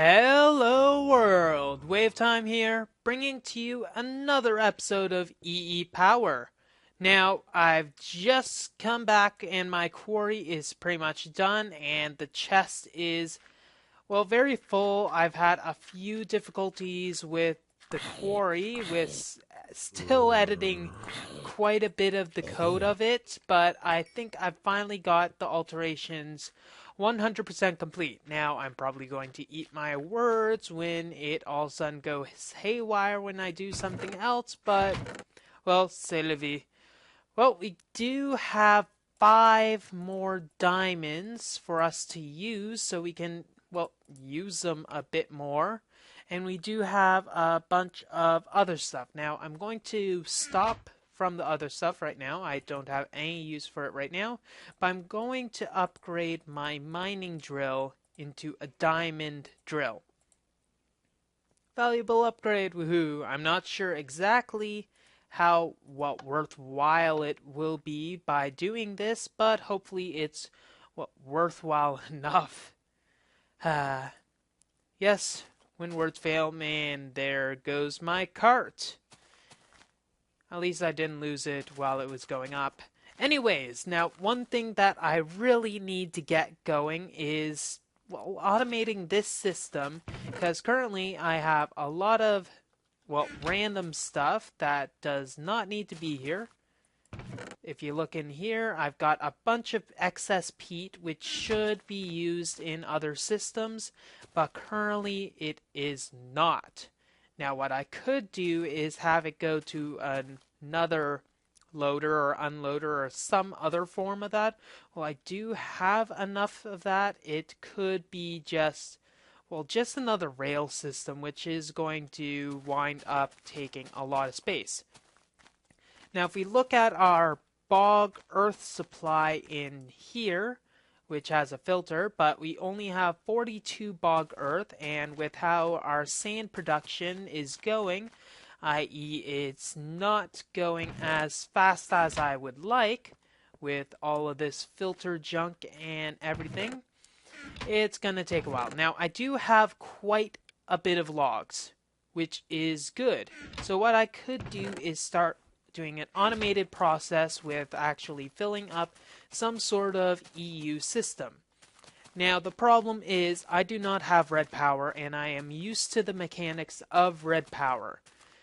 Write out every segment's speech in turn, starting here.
Hello world, WayofTime here, bringing to you another episode of EEPower. Now, I've just come back and my quarry is pretty much done and the chest is, well, very full. I've had a few difficulties with the quarry, with still editing quite a bit of the code of it, but I think I've finally got the alterations 100% complete. Now, I'm probably going to eat my words when it all of a sudden goes haywire when I do something else, but, well, c'est la vie. Well, we do have 5 more diamonds for us to use, so we can, well, use them a bit more. And we do have a bunch of other stuff. Now, I'm going to stop from the other stuff right now. I don't have any use for it right now. But I'm going to upgrade my mining drill into a diamond drill. Valuable upgrade, woohoo! I'm not sure exactly how worthwhile it will be by doing this, but hopefully it's worthwhile enough. Yes, when words fail, man, there goes my cart. At least I didn't lose it while it was going up. Anyways, now one thing that I really need to get going is, well, automating this system, because currently I have a lot of, well, random stuff that does not need to be here. If you look in here, I've got a bunch of excess peat which should be used in other systems, but currently it is not. Now what I could do is have it go to another loader or unloader or some other form of that. Well, I do have enough of that. It could be just another rail system, which is going to wind up taking a lot of space. Now if we look at our bog earth supply in here, which has a filter, but we only have 42 bog earth, and with how our sand production is going, i.e. it's not going as fast as I would like with all of this filter junk and everything, it's gonna take a while. Now I do have quite a bit of logs, which is good. So what I could do is start doing an automated process with actually filling up some sort of EU system. Now the problem is I do not have red power and I am used to the mechanics of red power.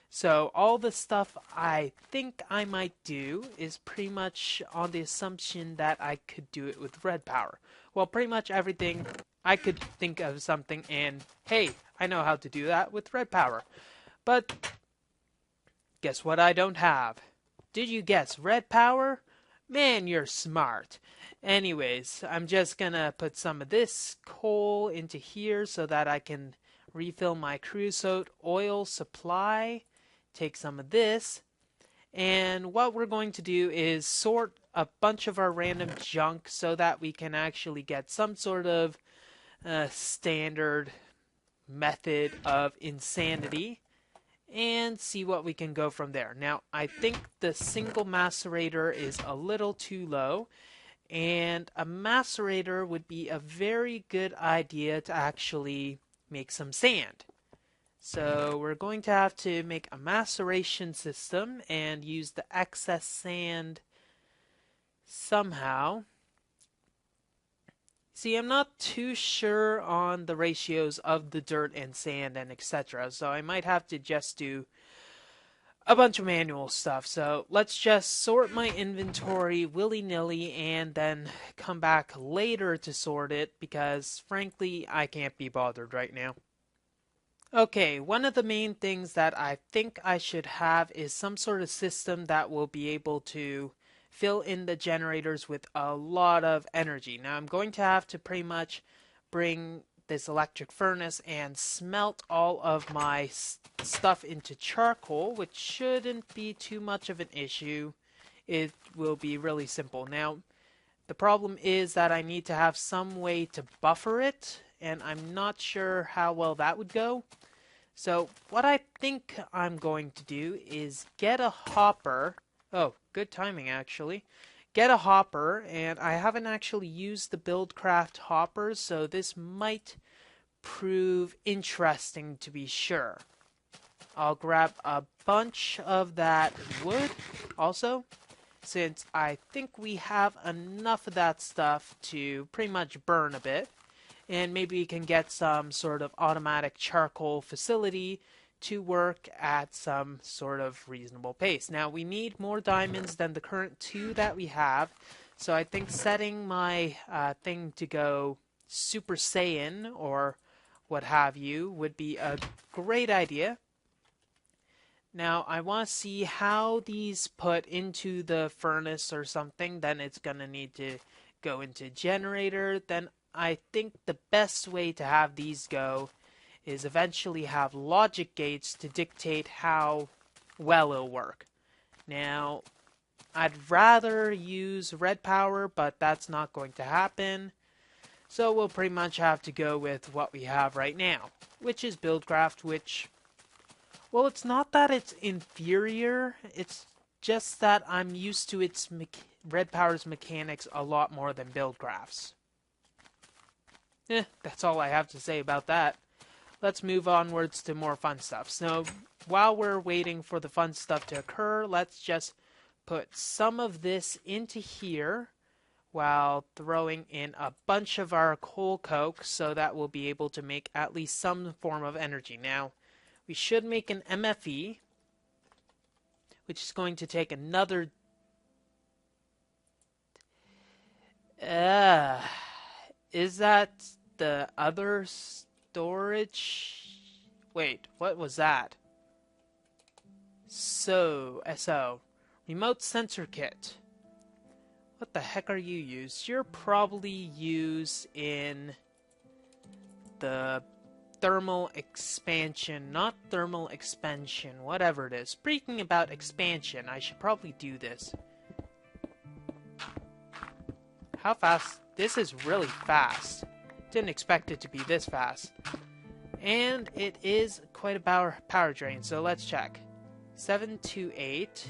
So all the stuff I think I might do is pretty much on the assumption that I could do it with red power. Well, pretty much everything I could think of something and hey, I know how to do that with red power. But guess what I don't have? Did you guess red power? Man, you're smart. Anyways, I'm just gonna put some of this coal into here so that I can refill my creosote oil supply. Take some of this. And what we're going to do is sort a bunch of our random junk so that we can actually get some sort of standard method of insanity and see what we can go from there. Now, I think the single macerator is a little too low, and a macerator would be a very good idea to actually make some sand. So we're going to have to make a maceration system and use the excess sand somehow. See, I'm not too sure on the ratios of the dirt and sand and etc. So I might have to just do a bunch of manual stuff. So let's just sort my inventory willy-nilly and then come back later to sort it because frankly I can't be bothered right now. Okay, one of the main things that I think I should have is some sort of system that will be able to fill in the generators with a lot of energy. Now I'm going to have to pretty much bring this electric furnace and smelt all of my stuff into charcoal, which shouldn't be too much of an issue. It will be really simple. Now the problem is that I need to have some way to buffer it, and I'm not sure how well that would go. So what I think I'm going to do is get a hopper. Oh, good timing actually. Get a hopper, and I haven't actually used the Buildcraft hoppers, so this might prove interesting to be sure. I'll grab a bunch of that wood also, since I think we have enough of that stuff to pretty much burn a bit. And maybe we can get some sort of automatic charcoal facility to work at some sort of reasonable pace. Now, we need more diamonds than the current 2 that we have, so I think setting my thing to go Super Saiyan or what have you would be a great idea. Now, I want to see how these put into the furnace or something. Then it's going to need to go into generator. Then I think the best way to have these go is eventually have logic gates to dictate how well it'll work. Now, I'd rather use red power, but that's not going to happen. So we'll pretty much have to go with what we have right now, which is Buildcraft, which, well, it's not that it's inferior, it's just that I'm used to its red power's mechanics a lot more than Buildcraft's. That's all I have to say about that. Let's move onwards to more fun stuff. So, while we're waiting for the fun stuff to occur, let's just put some of this into here while throwing in a bunch of our coal coke so that we'll be able to make at least some form of energy. Now, we should make an MFE, which is going to take another... is that the other storage? Wait, what was that? SO. Remote sensor kit. What the heck are you used? You're probably used in the thermal expansion, not thermal expansion, whatever it is. Speaking about expansion, I should probably do this. How fast? This is really fast. Didn't expect it to be this fast. And it is quite a power drain, so let's check. 728.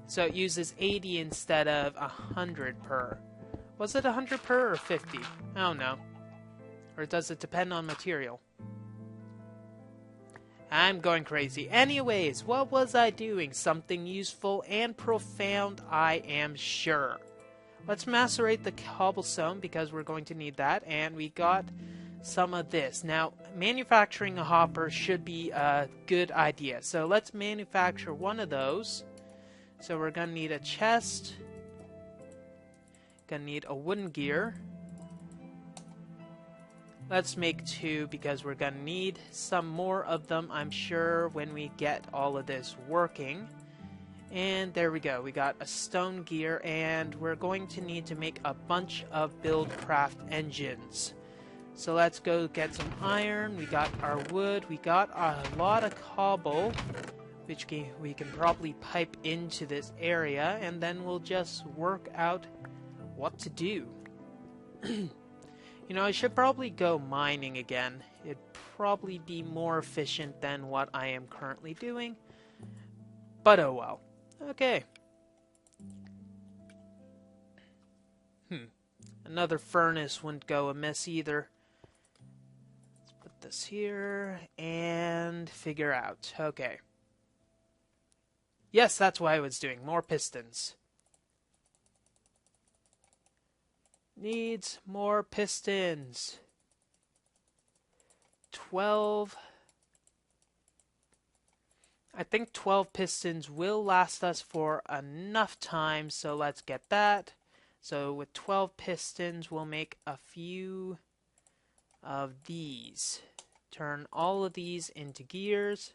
So it uses 80 instead of 100 per. Was it 100 per or 50? I don't know. Or does it depend on material? I'm going crazy. Anyways, what was I doing? Something useful and profound, I am sure. Let's macerate the cobblestone because we're going to need that. And we got some of this. Now, manufacturing a hopper should be a good idea. So let's manufacture one of those. So we're going to need a chest. Going to need a wooden gear. Let's make 2 because we're going to need some more of them, I'm sure, when we get all of this working. And there we go. We got a stone gear, and we're going to need to make a bunch of Buildcraft engines. So let's go get some iron. We got our wood. We got a lot of cobble, which we can probably pipe into this area, and then we'll just work out what to do. You know, I should probably go mining again. It'd probably be more efficient than what I am currently doing. But oh well. Okay. Another furnace wouldn't go amiss either. Let's put this here and figure out. Okay. Yes, that's what I was doing. More pistons. Needs more pistons. 12. I think 12 pistons will last us for enough time, so let's get that. So with 12 pistons, we'll make a few of these. Turn all of these into gears,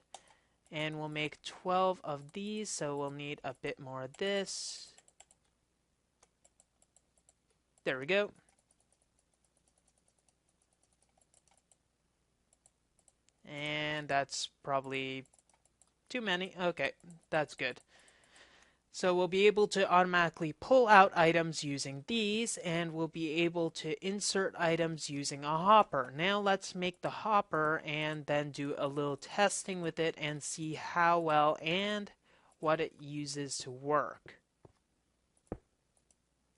and we'll make 12 of these, so we'll need a bit more of this. There we go. And that's probably too many. Okay, that's good. So we'll be able to automatically pull out items using these, and we'll be able to insert items using a hopper. Now let's make the hopper and then do a little testing with it and see how well and what it uses to work.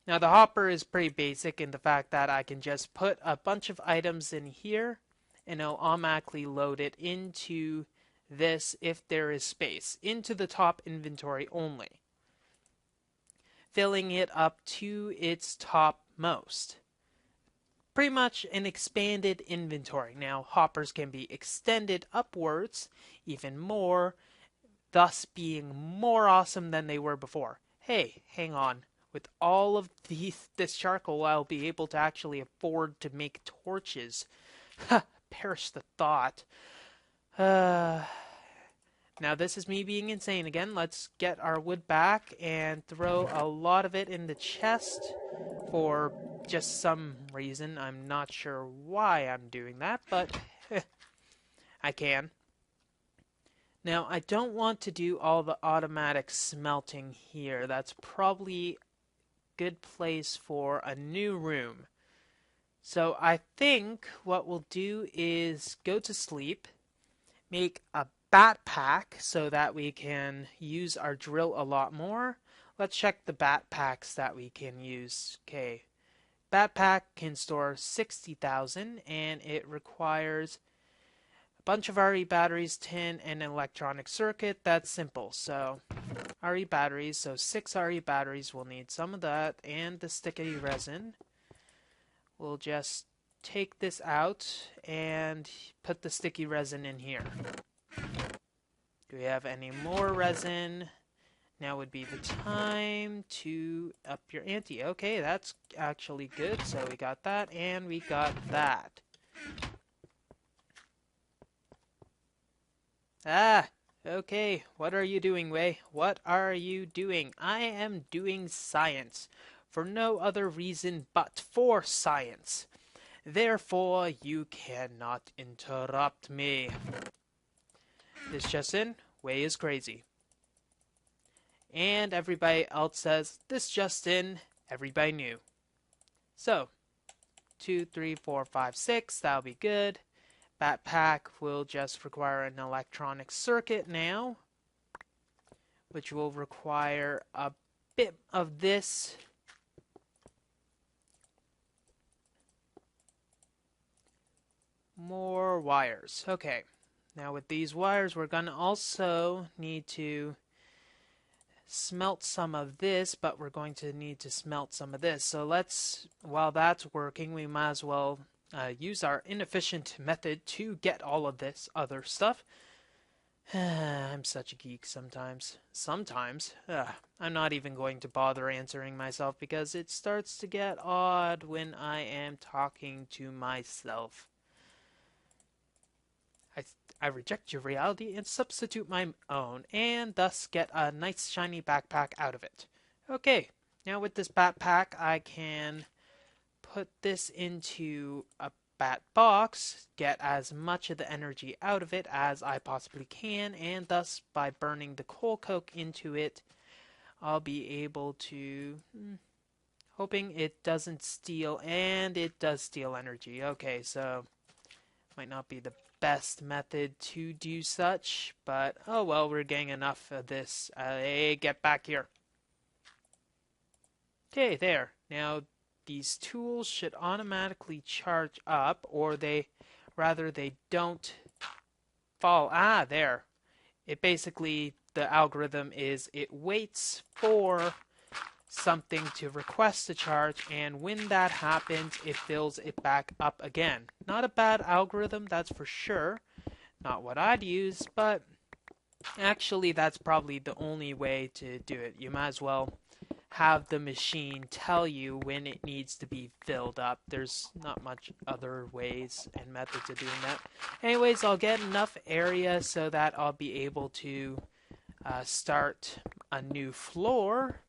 Now the hopper is pretty basic in the fact that I can just put a bunch of items in here and it'll automatically load it into this if there is space, into the top inventory only, filling it up to its topmost. Pretty much an expanded inventory. Now hoppers can be extended upwards even more, thus being more awesome than they were before. Hey, hang on. With all of this charcoal, I'll be able to actually afford to make torches. Ha! Perish the thought. Now this is me being insane again. Let's get our wood back and throw a lot of it in the chest for just some reason. I'm not sure why I'm doing that, but I can. Now, I don't want to do all the automatic smelting here. That's probably a good place for a new room. So I think what we'll do is go to sleep, make a bat pack so that we can use our drill a lot more. Let's check the bat packs that we can use. Okay, bat pack can store 60,000 and it requires a bunch of RE batteries, tin, and an electronic circuit. That's simple. So RE batteries, so 6 RE batteries, we'll need some of that, and the sticky resin. We'll just take this out and put the sticky resin in here. Do we have any more resin? Now would be the time to up your ante. Okay, that's actually good. So we got that and we got that. Okay. What are you doing, Way? What are you doing? I am doing science. For no other reason but for science. Therefore, you cannot interrupt me. This just in, Way is crazy. And everybody else says, this just in, everybody knew. So, 2, 3, 4, 5, 6, that'll be good. Backpack will just require an electronic circuit now, which will require a bit of this. More wires. Okay, now with these wires, we're going to also need to smelt some of this, but we're going to need to smelt some of this. So let's, while that's working, we might as well use our inefficient method to get all of this other stuff. I'm such a geek sometimes. I'm not even going to bother answering myself because it starts to get odd when I am talking to myself. I reject your reality and substitute my own, and thus get a nice shiny backpack out of it. Okay, now with this backpack, I can put this into a bat box, get as much of the energy out of it as I possibly can, and thus by burning the coal coke into it, I'll be able to, hoping it doesn't steal, and it does steal energy. Okay, so might not be the best method to do such, but oh well, we're getting enough of this. Hey, get back here. Okay, there. Now these tools should automatically charge up, or they don't fall. There. It basically, the algorithm is it waits for something to request a charge, and when that happens, it fills it back up again. Not a bad algorithm, that's for sure. Not what I'd use, but actually that's probably the only way to do it. You might as well have the machine tell you when it needs to be filled up. There's not much other ways and methods of doing that. Anyways, I'll get enough area so that I'll be able to start a new floor.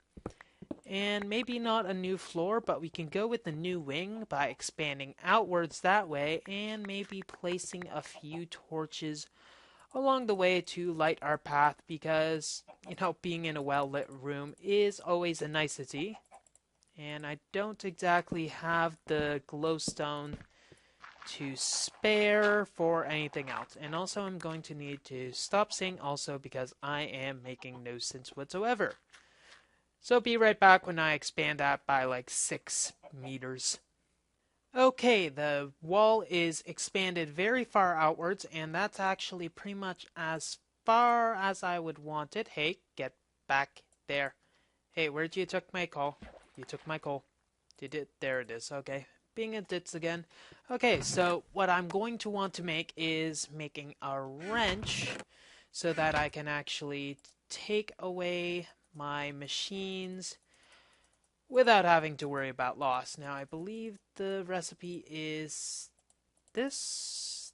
And maybe not a new floor, but we can go with the new wing by expanding outwards that way, and maybe placing a few torches along the way to light our path, because, you know, being in a well-lit room is always a nicety. And I don't exactly have the glowstone to spare for anything else. And also I'm going to need to stop saying also because I am making no sense whatsoever. So be right back when I expand that by like 6 meters. Okay, the wall is expanded very far outwards, and that's actually pretty much as far as I would want it. Hey, get back there. Hey, where'd you took my coal? You took my coal. Did it? There it is. Okay. Being a ditz again. Okay, so what I'm going to want to make is making a wrench so that I can actually take away my machines without having to worry about loss. Now, I believe the recipe is this.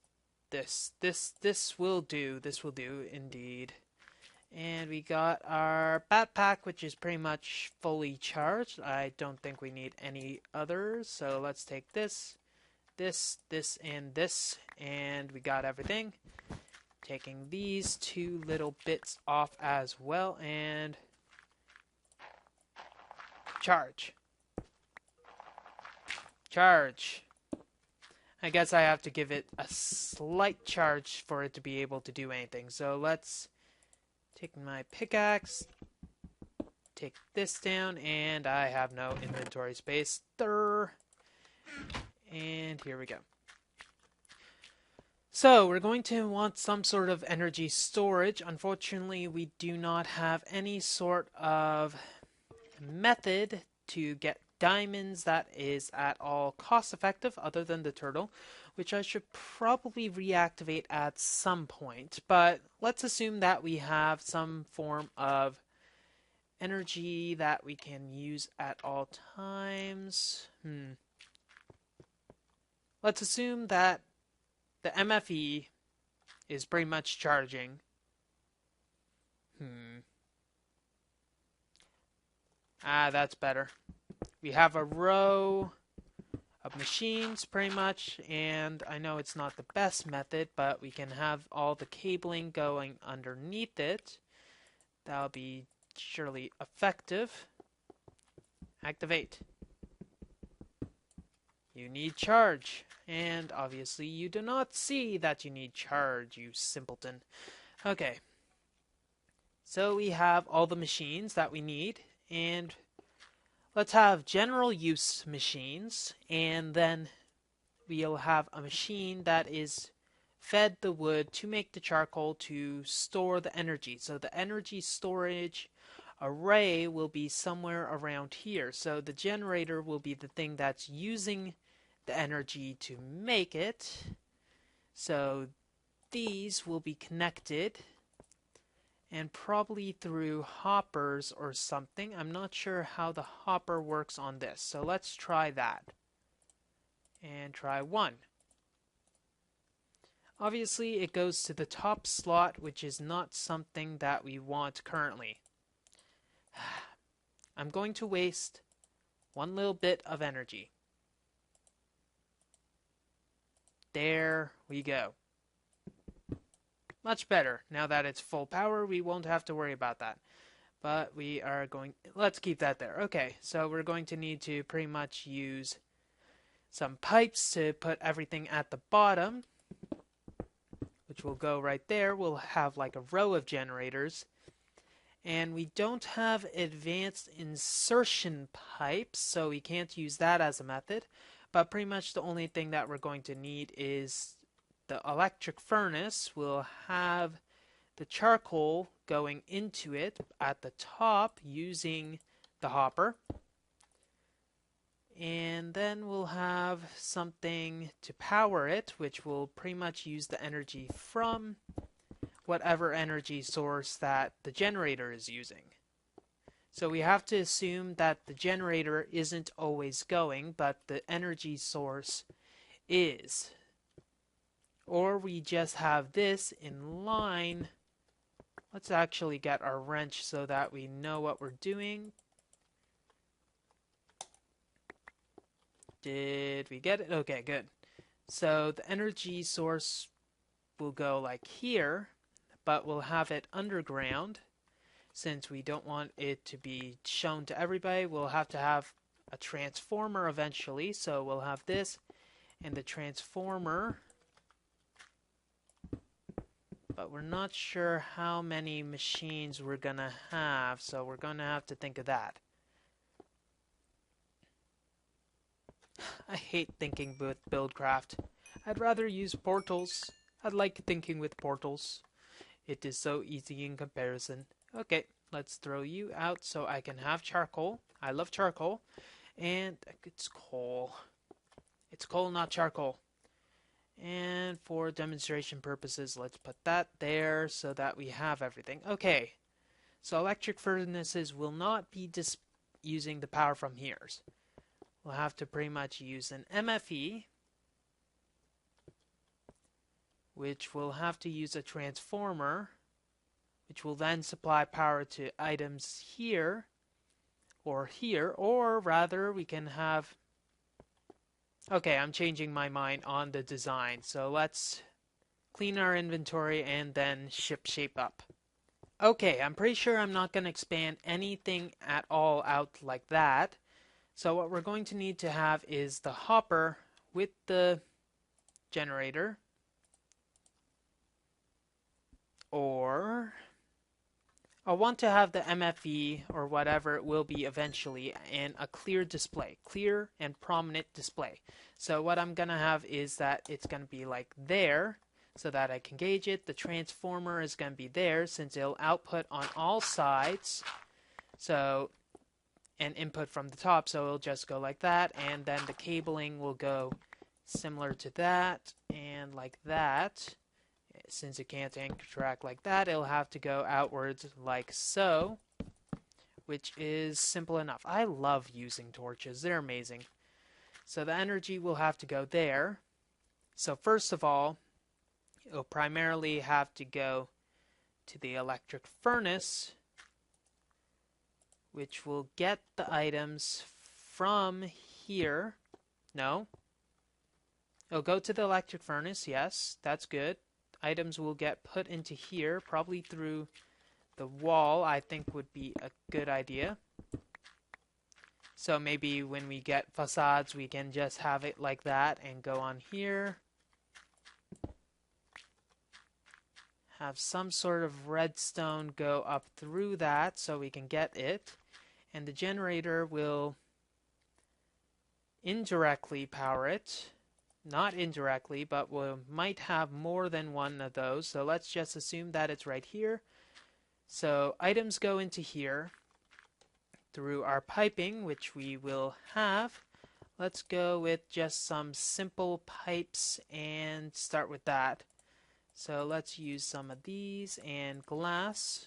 This will do. This will do indeed. And we got our backpack, which is pretty much fully charged. I don't think we need any others. So let's take this, and this. And we got everything. Taking these 2 little bits off as well. And charge. Charge. I guess I have to give it a slight charge for it to be able to do anything. So let's take my pickaxe, take this down, and I have no inventory space. And here we go. So we're going to want some sort of energy storage. Unfortunately, we do not have any sort of method to get diamonds that is at all cost effective other than the turtle, which I should probably reactivate at some point. But let's assume that we have some form of energy that we can use at all times. Let's assume that the MFE is pretty much charging. That's better. We have a row of machines pretty much, and I know it's not the best method, but we can have all the cabling going underneath it. That'll be surely effective. Activate. You need charge, and obviously you do not see that you need charge, you simpleton. Okay, so we have all the machines that we need, and let's have general use machines, and then we'll have a machine that is fed the wood to make the charcoal to store the energy. So the energy storage array will be somewhere around here. So the generator will be the thing that's using the energy to make it. So these will be connected, and probably through hoppers or something. I'm not sure how the hopper works on this. So let's try that. And try 1. Obviously, it goes to the top slot, which is not something that we want currently. I'm going to waste 1 little bit of energy. There we go. Much better. Now that it's full power, we won't have to worry about that. But we are going... Let's keep that there. Okay, so we're going to need to pretty much use some pipes to put everything at the bottom, which will go right there. We'll have like a row of generators. And we don't have advanced insertion pipes, so we can't use that as a method. But pretty much the only thing that we're going to need is the electric furnace. Will have the charcoal going into it at the top using the hopper. And then we'll have something to power it, which will pretty much use the energy from whatever energy source that the generator is using. So we have to assume that the generator isn't always going, but the energy source is. Or we just have this in line. Let's actually get our wrench so that we know what we're doing. Did we get it? Okay, good. So the energy source will go like here, but we'll have it underground. Since we don't want it to be shown to everybody, we'll have to have a transformer eventually. So we'll have this and the transformer. But we're not sure how many machines we're going to have, so we're going to have to think of that. I hate thinking with Buildcraft. I'd rather use portals. I like thinking with portals. It is so easy in comparison. Okay, let's throw you out so I can have charcoal. I love charcoal. And it's coal. It's coal, not charcoal. And for demonstration purposes, let's put that there so that we have everything. Okay, so electric furnaces will not be using the power from here. We'll have to pretty much use an MFE, which will have to use a transformer, which will then supply power to items here, or rather we can have... Okay, I'm changing my mind on the design, so let's clean our inventory and then shape up. Okay, I'm pretty sure I'm not going to expand anything at all out like that. So what we're going to need to have is the hopper with the generator, or I want to have the MFE or whatever it will be eventually and a clear display, clear and prominent display. So what I'm going to have is that it's going to be like there so that I can gauge it. The transformer is going to be there since it'll output on all sides. So, and input from the top, so it'll just go like that, and then the cabling will go similar to that and like that. Since it can't interact like that, it'll have to go outwards like so, which is simple enough. I love using torches. They're amazing. So the energy will have to go there. So first of all, it'll primarily have to go to the electric furnace, which will get the items from here. No. It'll go to the electric furnace, yes, that's good. Items will get put into here, probably through the wall, I think would be a good idea. So maybe when we get facades, we can just have it like that and go on here. Have some sort of redstone go up through that so we can get it. And the generator will indirectly power it. Not indirectly, but we might have more than one of those. So let's just assume that it's right here. So items go into here through our piping, which we will have. Let's go with just some simple pipes and start with that. So let's use some of these and glass.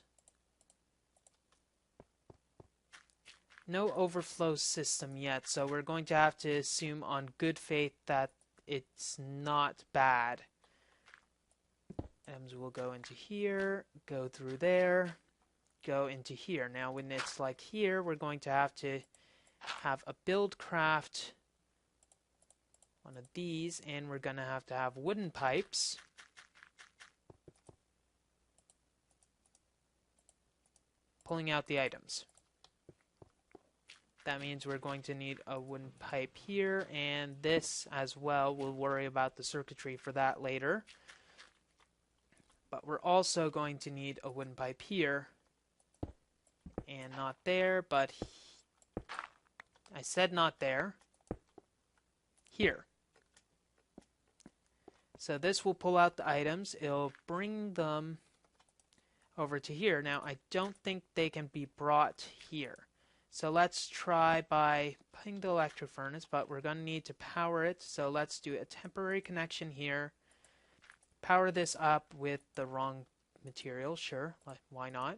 No overflow system yet, so we're going to have to assume on good faith that it's not bad. Items will go into here, go through there, go into here. Now when it's like here, we're going to have a Buildcraft one of these, and we're going to have wooden pipes. Pulling out the items. That means we're going to need a wooden pipe here, and this as well. We'll worry about the circuitry for that later. But we're also going to need a wooden pipe here, and not there, but I said not there. Here. So this will pull out the items. It'll bring them over to here. Now I don't think they can be brought here. So let's try by putting the electric furnace, but we're going to need to power it. So let's do a temporary connection here. Power this up with the wrong material. Sure, why not?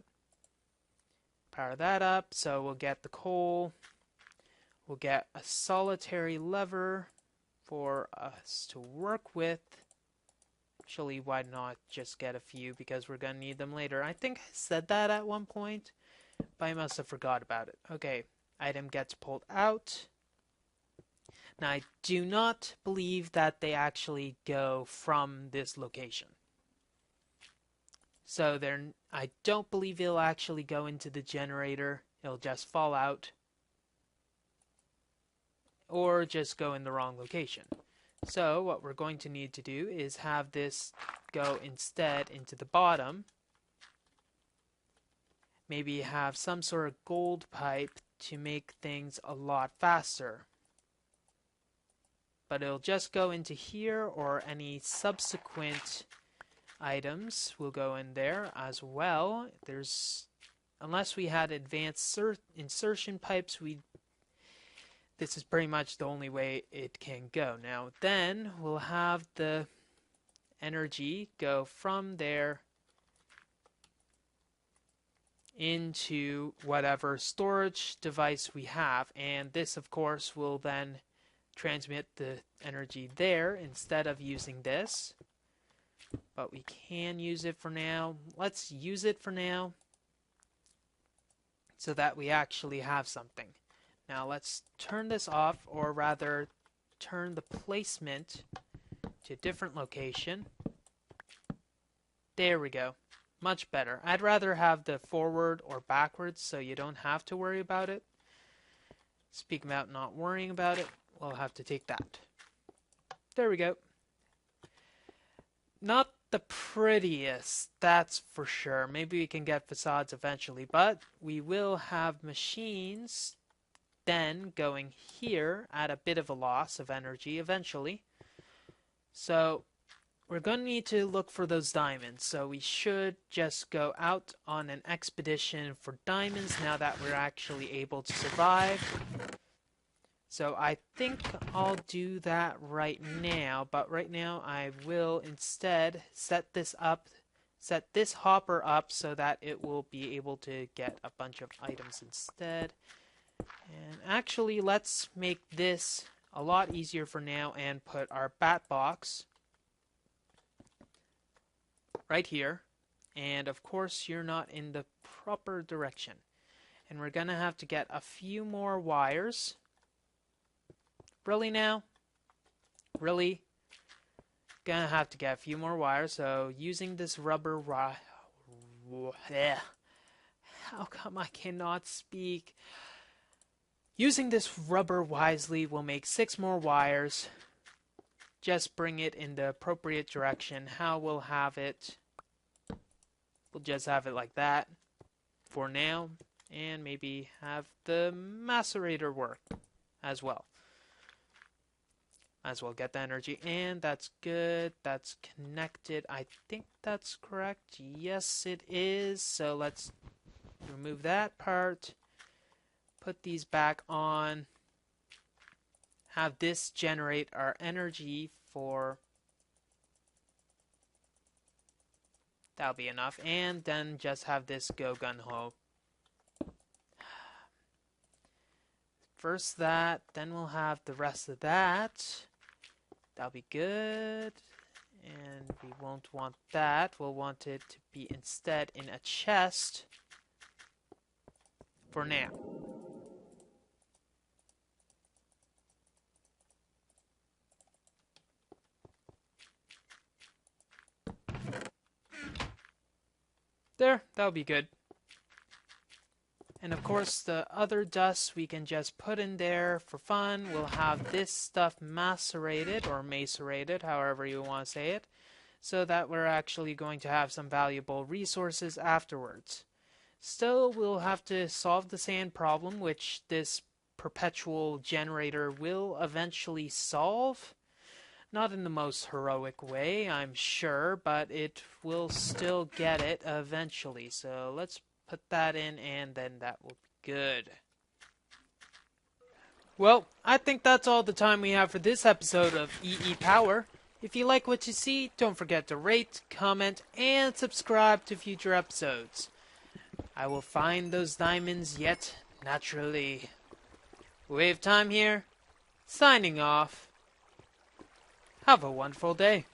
Power that up. So we'll get the coal. We'll get a solitary lever for us to work with. Actually, why not just get a few, because we're going to need them later. I think I said that at one point, but I must have forgot about it. Okay, item gets pulled out. Now, I do not believe that they actually go from this location. So I don't believe it'll actually go into the generator. It'll just fall out. Or just go in the wrong location. So what we're going to need to do is have this go instead into the bottom. Maybe have some sort of gold pipe to make things a lot faster. but it'll just go into here, or any subsequent items will go in there as well. Unless we had advanced insertion pipes, this is pretty much the only way it can go. Now then, we'll have the energy go from there into whatever storage device we have, and this of course will then transmit the energy there instead of using this. But we can use it for now. Let's use it for now so that we actually have something. Now let's turn this off, or rather turn the placement to a different location. There we go. Much better. I'd rather have the forward or backwards so you don't have to worry about it. Speaking about not worrying about it, we'll have to take that. There we go. Not the prettiest, that's for sure. Maybe we can get facades eventually, but we will have machines then going here at a bit of a loss of energy eventually. So we're going to need to look for those diamonds. So we should just go out on an expedition for diamonds now that we're actually able to survive. So I think I'll do that right now, but right now I will instead set this hopper up so that it will be able to get a bunch of items instead. And actually, let's make this a lot easier for now and put our bat box right here. And of course, you're not in the proper direction. And we're going to have to get a few more wires. Really now? Really? Gonna have to get a few more wires. So using this rubber how come I cannot speak? Using this rubber wisely will make 6 more wires. Just bring it in the appropriate direction. How we'll have it? We'll just have it like that for now, and maybe have the macerator work as well. As well get the energy, and that's good. That's connected. I think that's correct. Yes, it is. So let's remove that part. Put these back on. Have this generate our energy for... That'll be enough. And then just have this go gun-ho. First that, then we'll have the rest of that. That'll be good. And we won't want that. We'll want it to be instead in a chest for now. There, that'll be good. And of course, the other dust we can just put in there for fun. We'll have this stuff macerated, or macerated, however you want to say it, so that we're actually going to have some valuable resources afterwards. Still, we'll have to solve the sand problem, which this perpetual generator will eventually solve. Not in the most heroic way, I'm sure, but it will still get it eventually. So let's put that in, and then that will be good. Well, I think that's all the time we have for this episode of EEPower. If you like what you see, don't forget to rate, comment, and subscribe to future episodes. I will find those diamonds yet naturally. WayofTime here, signing off. Have a wonderful day.